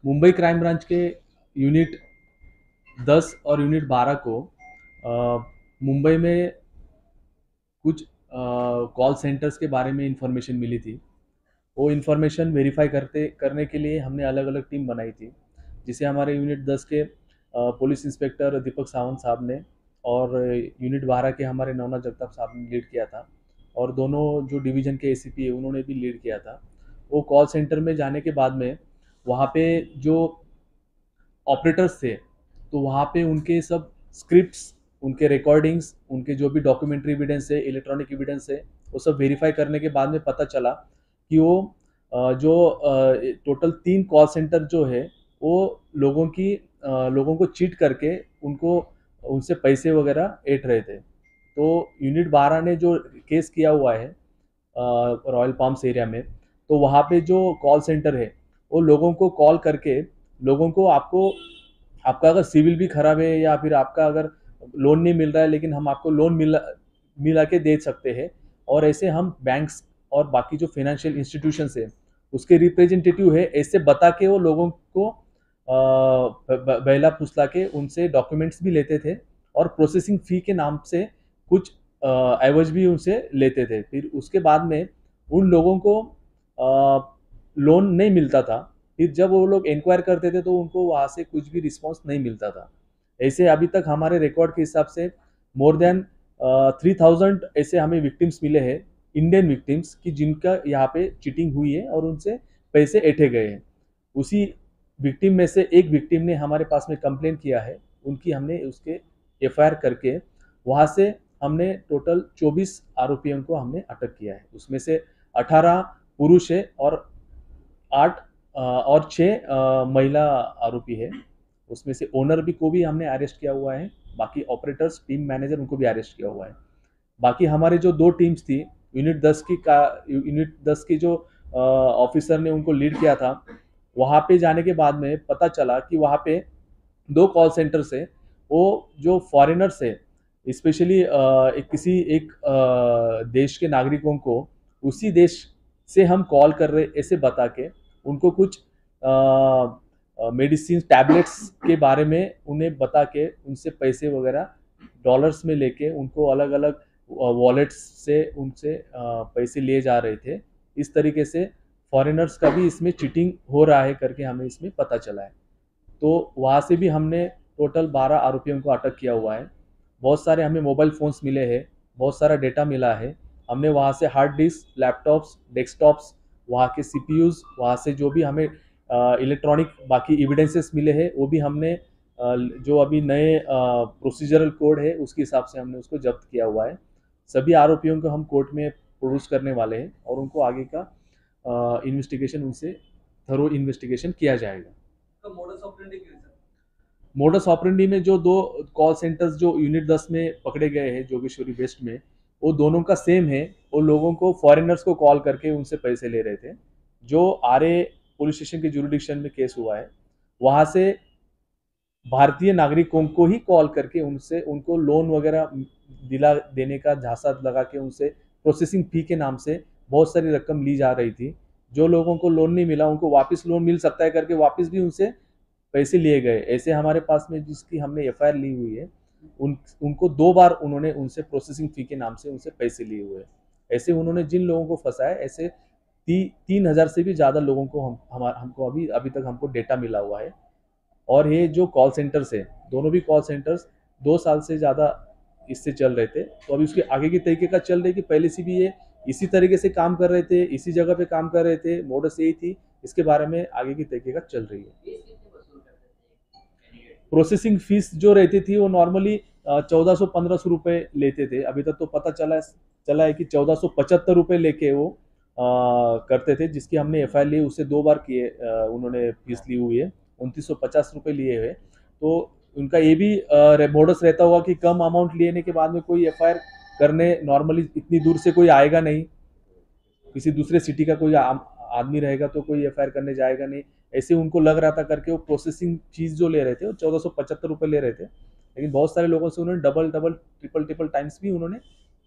Mumbai crime branch के unit 10 और unit 12 को मुंबई में कुछ कॉल सेंटर्स के बारे में इंफॉर्मेशन मिली थी। वो इंफॉर्मेशन वेरीफाई करने के लिए हमने अलग अलग टीम बनाई थी, जिसे हमारे यूनिट 10 के पुलिस इंस्पेक्टर दीपक सावंत साहब ने और यूनिट 12 के हमारे नवनाथ जगताप साहब ने लीड किया था, और दोनों जो डिवीजन के एसीपी है उन्होंने भी लीड किया था। वो कॉल सेंटर में जाने के बाद में वहाँ पे जो ऑपरेटर्स थे, तो वहाँ पे उनके सब स्क्रिप्ट्स, उनके रिकॉर्डिंग्स, उनके जो भी डॉक्यूमेंट्री एविडेंस है, इलेक्ट्रॉनिक एविडेंस है, वो सब वेरीफाई करने के बाद में पता चला कि वो जो टोटल 3 कॉल सेंटर जो है वो लोगों को चीट करके उनको उनसे पैसे वगैरह ऐंठ रहे थे। तो यूनिट 12 ने जो केस किया हुआ है रॉयल पाम्स एरिया में, तो वहाँ पे जो कॉल सेंटर है वो लोगों को कॉल करके लोगों को आपका अगर सिविल भी खराब है या फिर आपका अगर लोन नहीं मिल रहा है, लेकिन हम आपको लोन मिला के दे सकते हैं। और ऐसे हम बैंक्स और बाकी जो फाइनेंशियल इंस्टीट्यूशंस है उसके रिप्रेजेंटेटिव है, ऐसे बता के वो लोगों को बहला फुसला के उनसे डॉक्यूमेंट्स भी लेते थे, और प्रोसेसिंग फी के नाम से कुछ एवज भी उनसे लेते थे। फिर उसके बाद में उन लोगों को लोन नहीं मिलता था। फिर जब वो लोग इंक्वायर करते थे तो उनको वहाँ से कुछ भी रिस्पॉन्स नहीं मिलता था। ऐसे अभी तक हमारे रिकॉर्ड के हिसाब से मोर देन 3000 ऐसे हमें विक्टिम्स मिले हैं, इंडियन विक्टिम्स की, जिनका यहाँ पे चीटिंग हुई है और उनसे पैसे ऐंठे गए हैं। उसी विक्टिम में से एक विक्टिम ने हमारे पास में कंप्लेन किया है, उनकी हमने उसके एफआईआर करके वहाँ से हमने टोटल 24 आरोपियों को हमने अटक किया है। उसमें से 18 पुरुष है और 8 और 6 महिला आरोपी है। उसमें से ओनर भी को भी हमने अरेस्ट किया हुआ है। बाकी ऑपरेटर्स, टीम मैनेजर, उनको भी अरेस्ट किया हुआ है। बाकी हमारे जो 2 टीम्स थी, यूनिट 10 की जो ऑफिसर ने उनको लीड किया था, वहाँ पे जाने के बाद में पता चला कि वहाँ पे 2 कॉल सेंटर से वो जो फॉरेनर्स है, स्पेशली एक देश के नागरिकों को उसी देश से हम कॉल कर रहे ऐसे बता के उनको कुछ मेडिसिन टैबलेट्स के बारे में उन्हें बता के उनसे पैसे वगैरह डॉलर्स में लेके उनको अलग अलग वॉलेट्स से उनसे पैसे लिए जा रहे थे। इस तरीके से फॉरेनर्स का भी इसमें चीटिंग हो रहा है करके हमें इसमें पता चला है। तो वहाँ से भी हमने टोटल 12 आरोपियों को अटक किया हुआ है। बहुत सारे हमें मोबाइल फ़ोन्स मिले हैं, बहुत सारा डेटा मिला है। हमने वहाँ से हार्ड डिस्क, लैपटॉप्स, डेस्कटॉप्स, वहाँ के सीपीयूज़, वहाँ से जो भी हमें इलेक्ट्रॉनिक बाकी एविडेंसेस मिले हैं, वो भी हमने जो अभी नए प्रोसीजरल कोड है उसके हिसाब से हमने उसको जब्त किया हुआ है। सभी आरोपियों को हम कोर्ट में प्रोड्यूस करने वाले हैं और उनको आगे का इन्वेस्टिगेशन, उनसे थरो इन्वेस्टिगेशन किया जाएगा। तो मोडस ऑपरेंडी क्या है सर? मोडस ऑपरेंडी में जो 2 कॉल सेंटर्स जो यूनिट 10 में पकड़े गए हैं जोगेश्वरी वेस्ट में, वो दोनों का सेम है। वो लोगों को, फॉरेनर्स को कॉल करके उनसे पैसे ले रहे थे। जो आरए पुलिस स्टेशन के जुरिडिक्शन में केस हुआ है, वहाँ से भारतीय नागरिकों को ही कॉल करके उनसे उनको लोन वगैरह दिला देने का झांसा लगा के उनसे प्रोसेसिंग फी के नाम से बहुत सारी रकम ली जा रही थी। जो लोगों को लोन नहीं मिला उनको वापस लोन मिल सकता है करके वापस भी उनसे पैसे लिए गए। ऐसे हमारे पास में जिसकी हमने एफआईआर ली हुई है, उनको 2 बार उन्होंने उनसे प्रोसेसिंग फी के नाम से उनसे पैसे लिए हुए हैं। ऐसे उन्होंने जिन लोगों को फंसाया, ऐसे 3000 से भी ज़्यादा लोगों को हमको अभी तक हमको डेटा मिला हुआ है। और ये जो कॉल सेंटर्स है, दोनों भी कॉल सेंटर्स 2 साल से ज़्यादा इससे चल रहे थे। तो अभी उसके आगे की तरीके का चल रही कि पहले से भी ये इसी तरीके से काम कर रहे थे, इसी जगह पे काम कर रहे थे, मोडस यही थी। इसके बारे में आगे की तरीके का चल रही है। फीस कितनी वसूल करते थे कैंडिडेट? प्रोसेसिंग फीस जो रहती थी वो नॉर्मली 1400-1500 रुपये लेते थे। अभी तक तो पता चला है कि 1475 रुपये लेके वो करते थे। जिसकी हमने एफ आई आर ली, उससे 2 बार किए, उन्होंने फीस ली हुई है, 2950 रुपये लिए हुए। तो उनका ये भी मोडस रहता होगा कि कम अमाउंट लेने के बाद में कोई एफ आई आर करने नॉर्मली इतनी दूर से कोई आएगा नहीं, किसी दूसरे सिटी का कोई आदमी रहेगा तो कोई एफ आई आर करने जाएगा नहीं। ऐसे उनको लग रहा था करके वो प्रोसेसिंग फीस जो ले रहे थे वो 1475 रुपये ले रहे थे। लेकिन बहुत सारे लोगों से उन्होंने double double triple triple times भी उन्होंने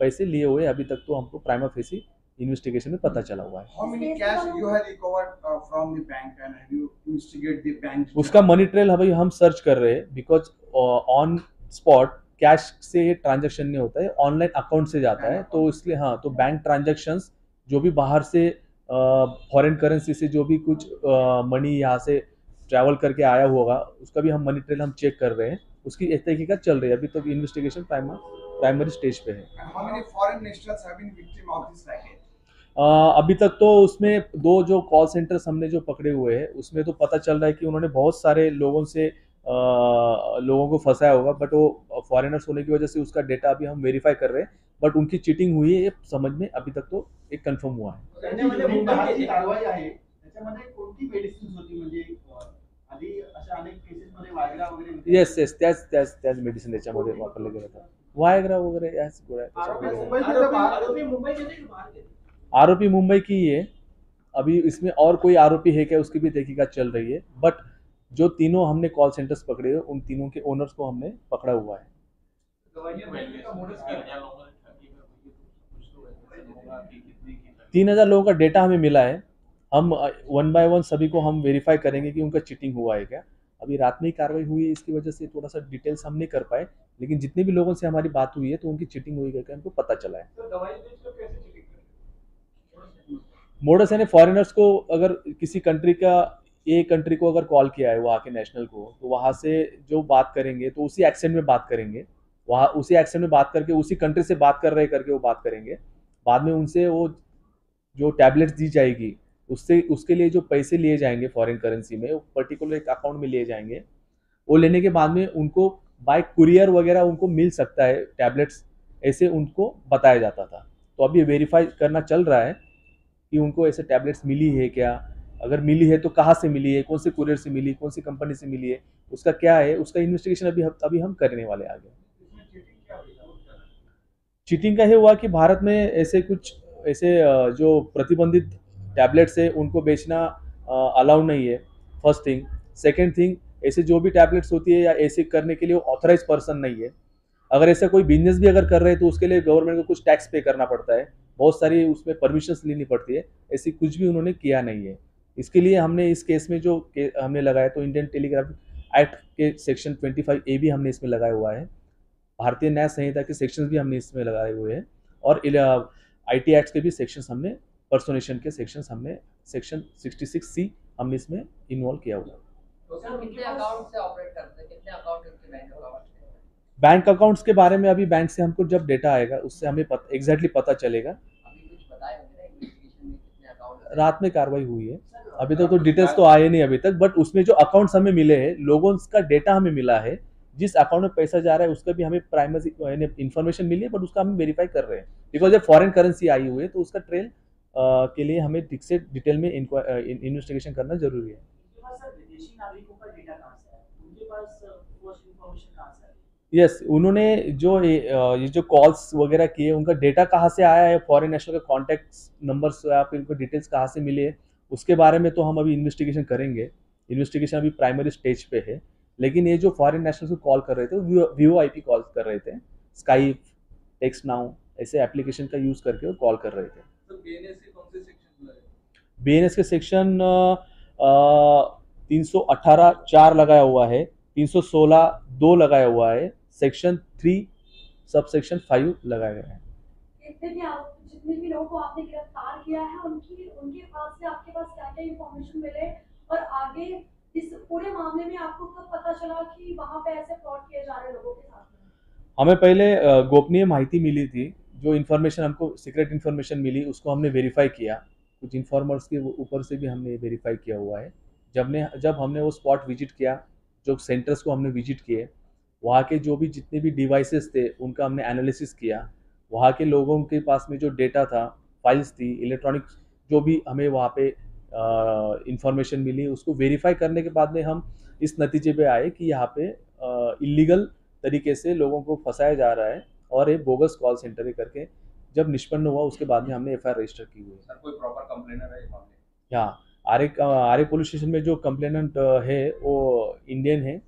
पैसे लिए हुए। अभी तक तो हमको प्राइमा फेसी इन्वेस्टिगेशन में पता चला हुआ है। How many cash you have recovered from the bank and have you investigate the bank? उसका मनी ट्रेल अभी हम सर्च कर रहे हैं, बिकॉज ऑन स्पॉट कैश से ये ट्रांजैक्शन नहीं होता है, ऑनलाइन अकाउंट से जाता है, तो इसलिए हाँ, तो बैंक ट्रांजैक्शंस जो भी बाहर से फॉरेन करेंसी से जो भी कुछ मनी यहाँ से ट्रैवल करके आया होगा, उसका भी हम मनी ट्रेल हम चेक कर रहे हैं, उसकी एक तहकीकात चल रही है, अभी तक इन्वेस्टिगेशन प्राइमरी स्टेज पे है। And how many foreign nationals have been victim of this racket? अभी तक तो उसमें दो जो कॉल सेंटर्स हमने जो पकड़े हुए हैं, उसमें तो पता चल रहा है कि उन्होंने बहुत सारे लोगों को फंसाया होगा, बट वो फॉरेनर्स होने की वजह से उसका डेटा अभी हम वेरीफाई कर रहे हैं, बट उनकी चीटिंग हुई है ये समझ में अभी तक तो एक कन्फर्म हुआ है। त्याच्यामध्ये मुंबईची कारवाई आहे, त्याच्यामध्ये कोणती मेडिसिन्स होती, म्हणजे आधी अशा अनेक केसेसमध्ये वायग्रा वगैरे येस येस, त्याच मेडिसिन त्याच्यामध्ये वापरलं गेलं होतं, वायग्रा वगैरे याच गोळ्या त्याच्यामध्ये। आरोपी मुंबई के थे कि बाहर के थे? आरोपी मुंबई की ही है, अभी इसमें और कोई आरोपी है क्या उसकी भी तहकीकात चल रही है, बट जो तीनों हमने कॉल सेंटर्स पकड़े हैं उन तीनों के ओनर्स को हमने पकड़ा हुआ है। गवाही मिलने का मोडस क्या है? 3,000 लोगों का डेटा हमें मिला है, हम वन बाय वन सभी को हम वेरीफाई करेंगे कि उनका चीटिंग हुआ है क्या। अभी रात में ही कार्रवाई हुई है, इसकी वजह से थोड़ा सा डिटेल्स हम नहीं कर पाए, लेकिन जितने भी लोगों से हमारी बात हुई है तो उनकी चीटिंग हुई है क्या हमको पता चला है। तो गवाही बेचकर कैसे चीटिंग करते हैं? मोडस यानी फॉरेनर्स को अगर किसी कंट्री का ए कंट्री को अगर कॉल किया है वहाँ के नेशनल को, तो वहाँ से जो बात करेंगे तो उसी एक्सेंट में बात करेंगे, वहाँ उसी एक्सेंट में बात करके उसी कंट्री से बात कर रहे करके वो बात करेंगे, बाद में उनसे वो जो टैबलेट्स दी जाएगी उससे उसके लिए जो पैसे लिए जाएंगे फॉरेन करेंसी में, वो पर्टिकुलर एक अकाउंट में लिए जाएंगे, वो लेने के बाद में उनको बाय कुरियर वगैरह उनको मिल सकता है टैबलेट्स, ऐसे उनको बताया जाता था। तो अभी वेरीफाई करना चल रहा है कि उनको ऐसे टैबलेट्स मिली है क्या, अगर मिली है तो कहाँ से मिली है, कौन से कुरियर से मिली, कौन सी कंपनी से मिली है, उसका क्या है, उसका इन्वेस्टिगेशन अभी हम करने वाले हैं आगे। चीटिंग का ये हुआ कि भारत में ऐसे जो प्रतिबंधित टैबलेट्स है उनको बेचना अलाउड नहीं है, फर्स्ट थिंग। सेकेंड थिंग, ऐसे जो भी टैबलेट्स होती है या ऐसे करने के लिए ऑथराइज पर्सन नहीं है। अगर ऐसा कोई बिजनेस भी अगर कर रहे हैं तो उसके लिए गवर्नमेंट को कुछ टैक्स पे करना पड़ता है, बहुत सारी उसमें परमिशंस लेनी पड़ती है, ऐसी कुछ भी उन्होंने किया नहीं है। इसके लिए हमने इस केस में जो हमने लगाया, तो इंडियन टेलीग्राफ एक्ट के सेक्शन 25A भी हमने इसमें लगाया हुआ है, भारतीय न्याय संहिता के सेक्शंस भी हमने इसमें लगाए हुए हैं, और IT एक्ट के भी सेक्शंस हमने, पर्सोनेशन के सेक्शंस हमने सेक्शन 66C हमने इसमें इन्वॉल्व किया हुआ है। तो सर कितने अकाउंट से ऑपरेट करते हैं, कितने अकाउंट उनके बैंक अकाउंट से? बैंक अकाउंट्स के बारे में अभी बैंक से हमको जब डेटा आएगा उससे हमें एग्जैक्टली पता चलेगा। अभी कुछ बताए होंगे ना इन्वेस्टिगेशन में कितने अकाउंट? रात में कार्रवाई हुई है, अभी तक तो डिटेल्स तो आए नहीं अभी तक, बट उसमें जो अकाउंट्स हमें मिले हैं, लोगों का डेटा हमें मिला है, जिस अकाउंट में पैसा जा रहा है उसका भी हमें प्राइमरी इन्फॉर्मेशन मिली है, बट उसका हम वेरीफाई कर रहे हैं, बिकॉज ये फॉरेन करेंसी आई हुई है तो उसका ट्रेल के लिए हमें ठीक से डिटेल में इन्वेस्टिगेशन करना जरूरी है। सर विदेशी नागरिकों का डेटा कहाँ से है, उनके पास फर्स्ट इंफॉर्मेशन कहाँ से है? यस, उन्होंने ये जो कॉल्स वगैरह किए उनका डेटा कहाँ से आया है, फॉरेन नेशनल का कॉन्टैक्ट नंबर्स या फिर उनको डिटेल्स कहाँ से मिले है, उसके बारे में तो हम अभी इन्वेस्टिगेशन करेंगे। इन्वेस्टिगेशन अभी प्राइमरी स्टेज पे है, लेकिन ये जो फॉरेन नेशनल्स को कॉल कर रहे थे VoIP कॉल कर रहे थे, स्काइप, टेक्स्ट नाउ ऐसे एप्लीकेशन का यूज़ करके वो कॉल कर रहे थे। सर बीएनएस के कौन से सेक्शन लगे? BNS के सेक्शन 318(4) लगाया हुआ है, 316(2) लगाया हुआ है, सेक्शन 3 सब सेक्शन 5 लगाया गया है। जितने भी लोगों को आपने गिरफ्तार किया है उनके पास से आपके पास क्या क्या इंफॉर्मेशन मिले, और आगे इस पूरे मामले में आपको कब पता चला कि वहाँ पे ऐसे फ्रॉड किए जा रहे लोगों के साथ में? हमें पहले गोपनीय माहिती मिली थी, जो इन्फॉर्मेशन हमको सीक्रेट इन्फॉर्मेशन मिली उसको हमने वेरीफाई किया, कुछ इन्फॉर्मर्स के ऊपर से भी हमने वेरीफाई किया हुआ है। जब हमने वो स्पॉट विजिट किया, जो सेंटर्स को हमने विजिट किए, वहाँ के जो भी जितने भी डिवाइसेस थे उनका हमने एनालिसिस किया, वहाँ के लोगों के पास में जो डेटा था, फाइल्स थी, इलेक्ट्रॉनिक्स जो भी हमें वहाँ पे इंफॉर्मेशन मिली, उसको वेरीफाई करने के बाद में हम इस नतीजे पे आए कि यहाँ पे इलीगल तरीके से लोगों को फंसाया जा रहा है, और ये बोगस कॉल सेंटर है करके जब निष्पन्न हुआ उसके बाद में हमने FIR रजिस्टर की हुई है। सर कोई प्रॉपर कंप्लेनर है इस मामले में? हाँ, आरे पुलिस स्टेशन में जो कंप्लेनेंट है वो इंडियन है,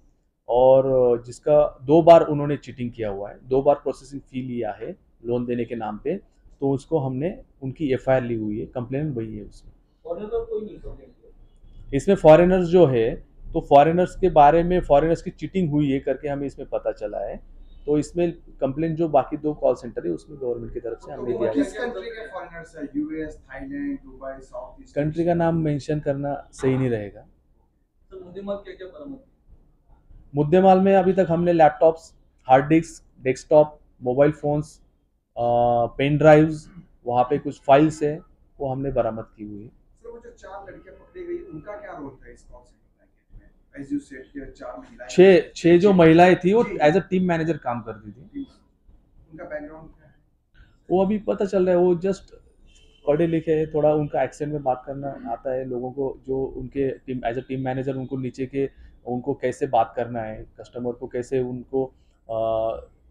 और जिसका 2 बार उन्होंने चीटिंग किया हुआ है, 2 बार प्रोसेसिंग फी लिया है लोन देने के नाम पे, तो उसको हमने उनकी एफआईआर ली हुई है, कंप्लेन वही है उसमें। फॉरेनर कोई नहीं कंप्लेंट किया। इसमें फॉरेनर्स जो है, तो फॉरेनर्स के बारे में फॉरेनर्स की चीटिंग हुई है करके हमें इसमें पता चला है। तो इसमें कंप्लेन जो बाकी 2 कॉल सेंटर है उसमें गवर्नमेंट की तरफ से हमने तो दिया है। किस कंट्री के फॉरेनर्स है? US, Thailand, Dubai, south east? Country का नाम मेंशन करना सही नहीं रहेगा। तो मुद्देमाल क्या-क्या बरामद किया? मुद्देमाल में अभी तक हमने laptops, hard disk, desktop, mobile phones, pen drives, वहाँ पे कुछ फाइल्स है, वो हमने बरामद की हुई है। सर, वो जो 4 लड़कियां पकड़ी गई, उनका क्या रोल था इस कॉल सेंटर रैकेट में? एज यू सेड कि 4 महिलाएं, 6 जो महिलाएं थी वो जी। एज अ टीम मैनेजर काम करती थी। उनका बैकग्राउंड क्या है? वो अभी पता चल रहा है, वो जस्ट पढ़े लिखे हैं, थोड़ा उनका एक्सेंट में बात करना आता है लोगों को, जो उनके team as a team manager उनको नीचे के उनको कैसे बात करना है, कस्टमर को कैसे उनको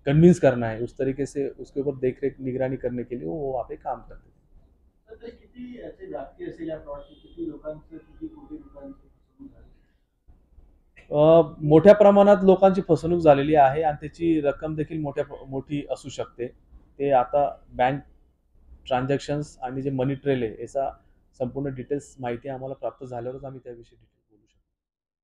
कन्विंस करना है, उस तरीके से उसके ऊपर देख रेख निगरानी करने के लिए वो वहाँ पे काम करते थे। तर तरी किती याचे व्याप्ती असेल या फ्रॉडची? किती लोकांचं, किती कोटी लोकांची फसवणूक झाली? मोठ्या प्रमाणात लोकांची फसवणूक झालेली आहे आणि त्याची रक्कम देखील मोठी असू शकते। ते आता बँक ट्रान्झॅक्शन्स आणि जे मनी ट्रेल आहे याचा संपूर्ण डिटेल्स माहिती आम्हाला प्राप्त झाल्यावरच आम्ही त्याविषयी डिटेल